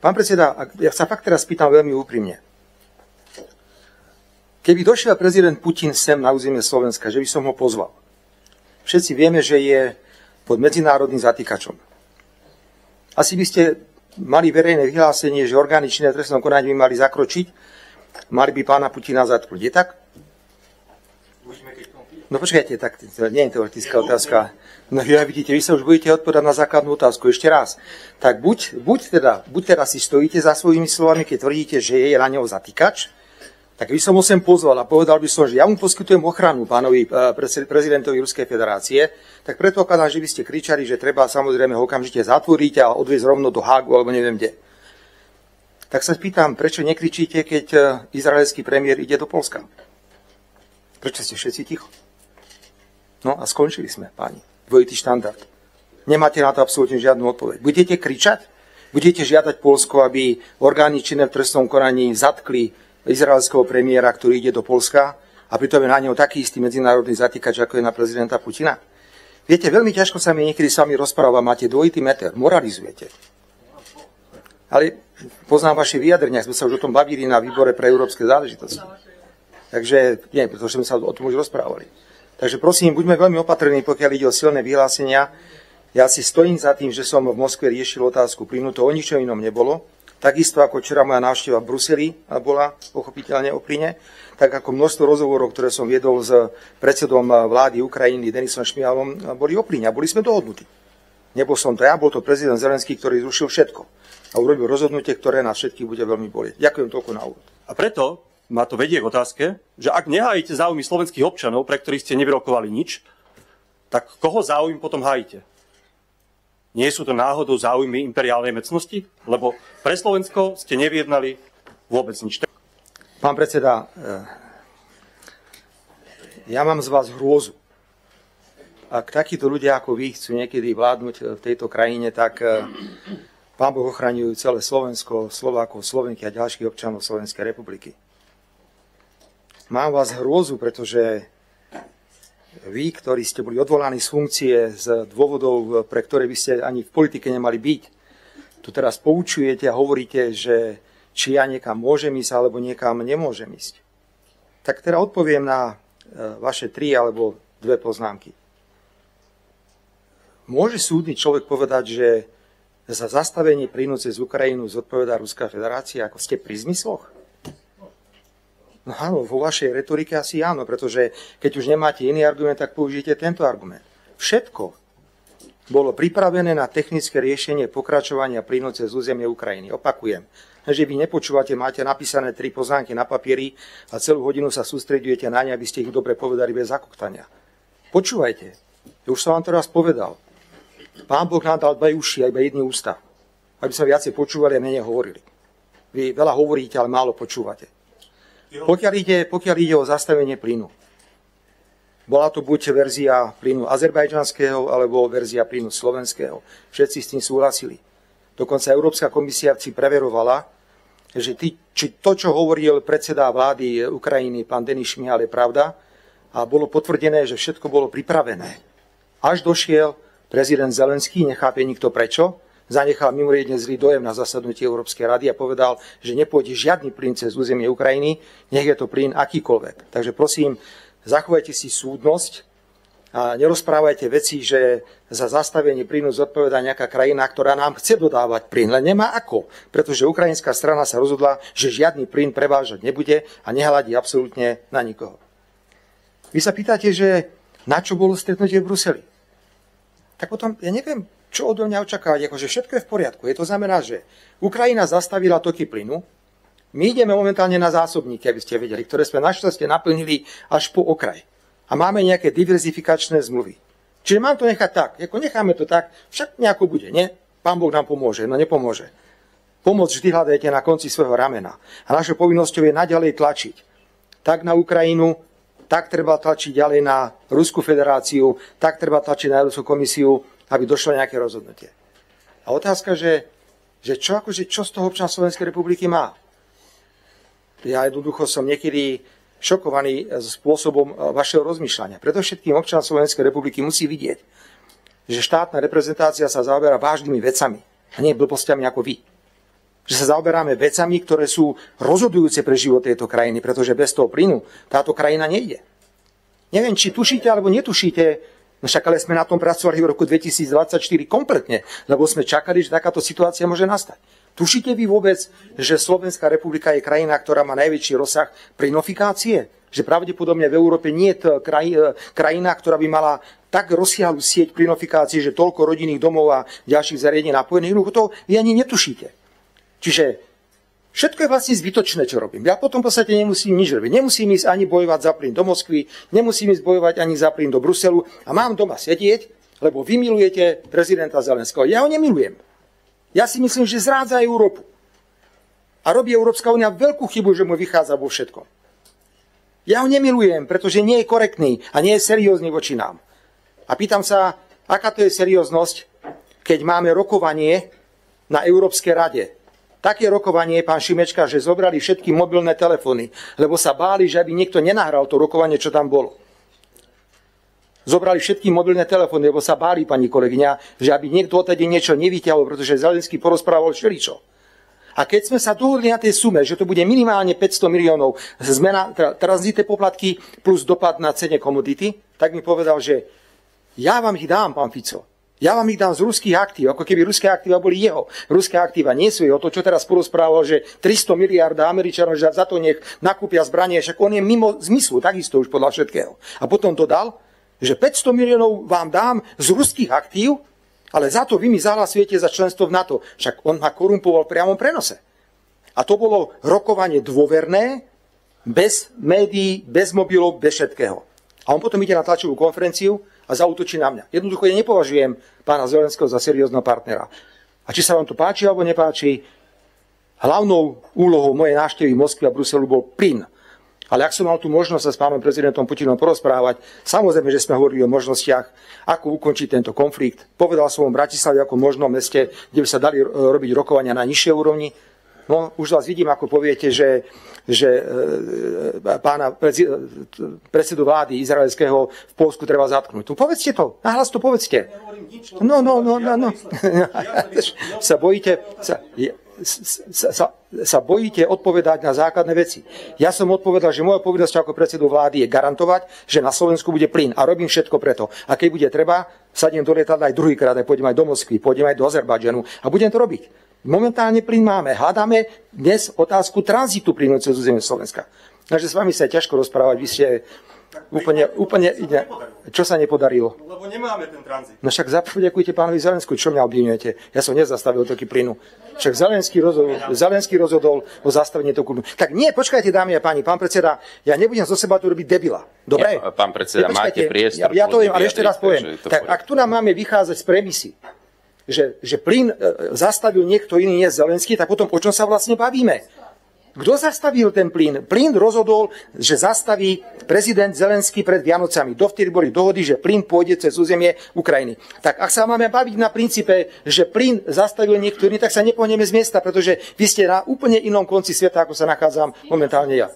Pán predseda, ja sa fakt teraz pýtam veľmi úprimne. Keby došiel prezident Putin sem na územie Slovenska, že by som ho pozval. Všetci vieme, že je pod medzinárodným zatýkačom. Asi by ste mali verejné vyhlásenie, že orgány činné v trestnom konaní by mali zakročiť, mali by pána Putina zatknúť. Je tak? No počkajte, tak nie je teoretická otázka. No ja vidíte, vy sa už budete odpovedať na základnú otázku ešte raz. Tak buď teda si stojíte za svojimi slovami, keď tvrdíte, že je na neho zatýkač, tak by som ho sem pozval a povedal by som, že ja mu poskytujem ochranu pánovi prezidentovi Ruskej federácie, tak predpokladám, že by ste kričali, že treba samozrejme ho okamžite zatvoriť a odviezť rovno do Hágu alebo neviem kde. Tak sa pýtam, prečo nekričíte, keď izraelský premiér ide do Poľska? Prečo ste všetci ticho? No a skončili sme, páni. Dvojitý štandard. Nemáte na to absolútne žiadnu odpoveď. Budete kričať? Budete žiadať Poľsko, aby orgány činné v trestnom konaní zatkli izraelského premiéra, ktorý ide do Poľska a pritom je na neho taký istý medzinárodný zatýkač, ako je na prezidenta Putina? Viete, veľmi ťažko sa mi niekedy s vami rozpráva, máte dvojitý meter, moralizujete. Ale poznám vaše vyjadrenia, sme sa už o tom bavili na výbore pre európske záležitosti. Takže, nie, pretože sme sa o tom už rozprávali. Takže prosím, buďme veľmi opatrní, pokiaľ ide o silné vyhlásenia. Ja si stojím za tým, že som v Moskve riešil otázku plynu, to o ničom inom nebolo. Takisto ako včera moja návšteva v Bruseli bola pochopiteľne o plyne, tak ako množstvo rozhovorov, ktoré som viedol s predsedom vlády Ukrajiny Denisom Šmihalom, boli o plyne a boli sme dohodnutí. Nebol som to ja, bol to prezident Zelenský, ktorý zrušil všetko a urobil rozhodnutie, ktoré nás všetkých bude veľmi bolieť. Ďakujem toľko na úvod. A preto ma to vedie k otázke, že ak nehájite záujmy slovenských občanov, pre ktorých ste nevyrokovali nič, tak koho záujmy potom hájite? Nie sú to náhodou záujmy imperiálnej mocnosti? Lebo pre Slovensko ste nevyjednali vôbec nič. Pán predseda, ja mám z vás hrôzu. Ak takíto ľudia ako vy chcú niekedy vládnuť v tejto krajine, tak Pán Boh ochraňujú celé Slovensko, Slovákov, Slovenky a ďalších občanov Slovenskej republiky. Mám vás hrôzu, pretože vy, ktorí ste boli odvolaní z funkcie z dôvodov, pre ktoré by ste ani v politike nemali byť, tu teraz poučujete a hovoríte, že či ja niekam môžem ísť, alebo niekam nemôžem ísť. Tak teda odpoviem na vaše 3 alebo 2 poznámky. Môže súdny človek povedať, že za zastavenie plynu cez Ukrajinu zodpovedá Ruská federácia, ako ste pri zmysloch? No áno, vo vašej retorike asi áno, pretože keď už nemáte iný argument, tak použijete tento argument. Všetko bolo pripravené na technické riešenie pokračovania plynu cez územie Ukrajiny. Opakujem, že vy nepočúvate, máte napísané 3 poznámky na papieri a celú hodinu sa sústreďujete na ne, aby ste ich dobre povedali bez zakoktania. Počúvajte, už som vám to raz povedal. Pán Boh nám dal 2 uši a iba 1 ústa, aby sme viacej počúvali a menej hovorili. Vy veľa hovoríte, ale málo počúvate. Pokiaľ ide o zastavenie plynu, bola to buď verzia plynu azerbajdžanského, alebo verzia plynu slovenského. Všetci s tým súhlasili. Dokonca Európska komisia si preverovala, že či to, čo hovoril predseda vlády Ukrajiny, pán Denis Šmihal, je pravda, a bolo potvrdené, že všetko bolo pripravené. Až došiel prezident Zelenský, nechápe nikto prečo, zanechal mimoriadne zlý dojem na zasadnutí Európskej rady a povedal, že nepôjde žiadny plyn cez územie Ukrajiny, nech je to plyn akýkoľvek. Takže prosím, zachovajte si súdnosť a nerozprávajte veci, že za zastavenie plynu zodpovedá nejaká krajina, ktorá nám chce dodávať plyn, len nemá ako, pretože ukrajinská strana sa rozhodla, že žiadny plyn prevážať nebude a nehľadí absolútne na nikoho. Vy sa pýtate, že na čo bolo stretnutie v Bruseli? Tak potom, ja neviem, čo odo mňa očakávať, akože všetko je v poriadku. To znamená, že Ukrajina zastavila toky plynu, my ideme momentálne na zásobníky, aby ste vedeli, ktoré sme našťastie naplnili až po okraj. A máme nejaké diverzifikačné zmluvy. Čiže mám to nechať tak, ako necháme to tak, však nejako bude, nie? Pán Boh nám pomôže, no nepomôže. Pomoc vždy hľadajte na konci svojho ramena. A našou povinnosťou je naďalej tlačiť. Tak na Ukrajinu, tak treba tlačiť ďalej na Ruskú federáciu, tak treba tlačiť na Európsku komisiu, aby došlo nejaké rozhodnutie. A otázka, že čo z toho občan Slovenskej republiky má? Ja jednoducho som niekedy šokovaný spôsobom vašeho rozmýšľania. Predovšetkým občan Slovenskej republiky musí vidieť, že štátna reprezentácia sa zaoberá vážnymi vecami a nie blbostiami ako vy. že sa zaoberáme vecami, ktoré sú rozhodujúce pre život tejto krajiny, pretože bez toho plynu táto krajina nejde. Neviem, či tušíte alebo netušíte, no však ale sme na tom pracovali v roku 2024 kompletne, lebo sme čakali, že takáto situácia môže nastať. Tušíte vy vôbec, že Slovenská republika je krajina, ktorá má najväčší rozsah plynofikácie? Že pravdepodobne v Európe nie je krajina, ktorá by mala tak rozsiahlu sieť plynofikácie, že toľko rodinných domov a ďalších zariadení napojených, to vy ani netušíte. Čiže všetko je vlastne zbytočné, čo robím. Ja potom v podstate nemusím nič robiť. Nemusím ísť ani bojovať za plyn do Moskvy, nemusím ísť bojovať ani za plyn do Bruselu a mám doma sedieť, lebo vy milujete prezidenta Zelenského. Ja ho nemilujem. Ja si myslím, že zrádza Európu. A robí Európska únia veľkú chybu, že mu vychádza vo všetkom. Ja ho nemilujem, pretože nie je korektný a nie je seriózny voči nám. A pýtam sa, aká to je serióznosť, keď máme rokovanie na Európskej rade. Také rokovanie, pán Šimečka, že zobrali všetky mobilné telefóny, lebo sa báli, že aby niekto nenahral to rokovanie, čo tam bolo. Zobrali všetky mobilné telefóny, lebo sa báli, pani kolegyňa, že aby niekto odtedy niečo nevyťahol, pretože Zelenský porozprával všeličo. A keď sme sa dohodli na tej sume, že to bude minimálne 500 miliónov zmena, tranzitné poplatky plus dopad na cene komodity, tak mi povedal, že ja vám ich dám, pán Fico. Ja vám ich dám z ruských aktív, ako keby ruské aktíva boli jeho. Ruské aktíva nie sú jeho. To, čo teraz porozprával, že 300 miliárd Američanov, že za to nech nakúpia zbranie, však on je mimo zmyslu, takisto už podľa všetkého. A potom dodal, že 500 miliónov vám dám z ruských aktív, ale za to vy mi zahlasujete za členstvo v NATO. Však on ma korumpoval v priamom prenose. A to bolo rokovanie dôverné, bez médií, bez mobilov, bez všetkého. A on potom ide na tlačovú konferenciu a zaútočí na mňa. Jednoducho ja nepovažujem pána Zelenského za seriózneho partnera. A či sa vám to páči alebo nepáči, hlavnou úlohou mojej návštevy Moskvy a Bruselu bol plyn. Ale ak som mal tú možnosť sa s pánom prezidentom Putinom porozprávať, samozrejme, že sme hovorili o možnostiach, ako ukončiť tento konflikt. Povedal som o Bratislave ako možnom meste, kde by sa dali robiť rokovania na nižšej úrovni. No, už vás vidím, ako poviete, že pána predsedu vlády izraelského v Poľsku treba zatknúť. Povedzte to, nahlas to povedzte. No. Sa bojíte odpovedať na základné veci. Ja som odpovedal, že moja povinnosť ako predsedu vlády je garantovať, že na Slovensku bude plyn a robím všetko preto. A keď bude treba, sadnem do lietadla aj druhýkrát, aj pôjdem aj do Moskvy, pôjdem aj do Azerbajdžanu a budem to robiť. Momentálne plyn máme. Hľadáme dnes otázku tranzitu plynu cez územie Slovenska. Takže s vami sa je ťažko rozprávať. Vy ste úplne ide. Čo sa nepodarilo? Lebo nemáme ten tranzit. No však ďakujte pánovi Zelensku, čo mňa obviňujete. Ja som nezastavil toky plynu. Však Zelenský rozhodol o zastavení toku. Tak nie, počkajte, dámy a páni, pán predseda, ja nebudem zo seba tu robiť debila. Dobre? Ja, pán predseda, máte priestor. Ja to viem, ale ešte raz poviem. Tak ak tu nám máme vychádzať z premisy, že plyn zastavil niekto iný, nie Zelenský, tak potom o čom sa vlastne bavíme? Kto zastavil ten plyn? Plyn rozhodol, že zastaví prezident Zelenský pred Vianocami. Dovtedy boli dohody, že plyn pôjde cez územie Ukrajiny. Tak ak sa máme baviť na princípe, že plyn zastavil niekto iný, tak sa nepohneme z miesta, pretože vy ste na úplne inom konci sveta, ako sa nachádzam momentálne ja.